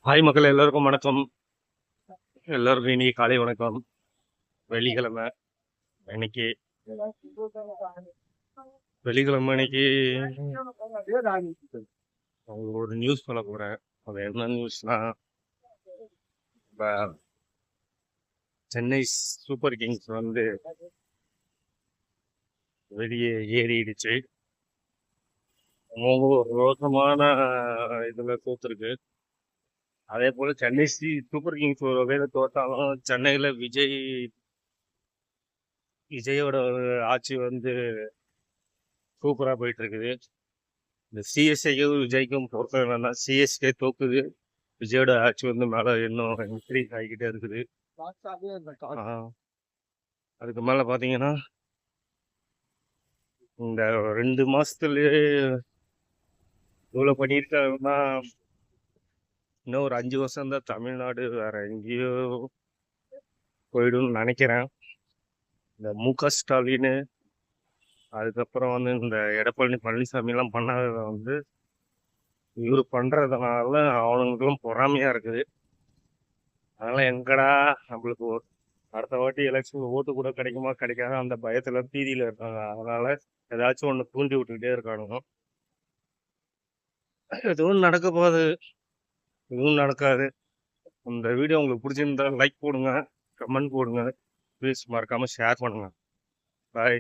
Hi மக்கள் எல்லாருக்கும் வணக்கம். எல்லாருக்கும் இனி காலை வணக்கம். வெள்ளிக்கிழமை இன்னைக்கு வெள்ளிக்கிழமை இன்னைக்கு ஒரு நியூஸ் சொல்ல போறேன். அது என்ன நியூஸ்னா, இப்ப சென்னை சூப்பர் கிங்ஸ் வந்து வெளியே ஏறிடுச்சு. அவங்க ஒரு ரோசமான இதுல தோத்துருக்கு. அதே போல சென்னை சூப்பர் கிங்ஸ் ஒரு வகையில தோத்தாலும் சென்னையில விஜயோட ஆட்சி வந்து சூப்பரா போயிட்டு இருக்குது. இந்த சிஎஸ்ஐக்கும் விஜய்க்கும் பொறுத்த என்னன்னா, சிஎஸ்கே தோக்குது, விஜயோட ஆட்சி வந்து மேல இன்னும் இன்க்ரீஸ் ஆகிக்கிட்டே இருக்குது. அதுக்கு மேல பாத்தீங்கன்னா, இந்த 2 மாசத்துலயே இவ்வளவு பண்ணியிருக்காங்கன்னா, இன்னும் ஒரு 5 வருஷம் தான் தமிழ்நாடு வேற எங்கேயோ போயிடும்னு நினைக்கிறேன். இந்த மு.க.ஸ்டாலின், அதுக்கப்புறம் வந்து இந்த எடப்பாடி பழனிசாமி எல்லாம் பண்ணாத வந்து இவரு பண்றதுனால அவனுங்களுக்கும் பொறாமையா இருக்குது. அதனால எங்கடா நம்மளுக்கு அடுத்த வாட்டி எலெக்ஷன் ஓட்டு கூட கிடைக்குமா கிடைக்காத அந்த பயத்துல பீதியில இருக்காங்க. அதனால ஏதாச்சும் ஒண்ணு தூண்டி விட்டுக்கிட்டே இருக்கானுங்க. எதுவும் நடக்க போகுது, எதுவும் நடக்காது. இந்த வீடியோ உங்களுக்கு பிடிச்சிருந்தா லைக் போடுங்க, கமெண்ட் போடுங்க, ப்ளீஸ் மறக்காம ஷேர் பண்ணுங்க. பாய்.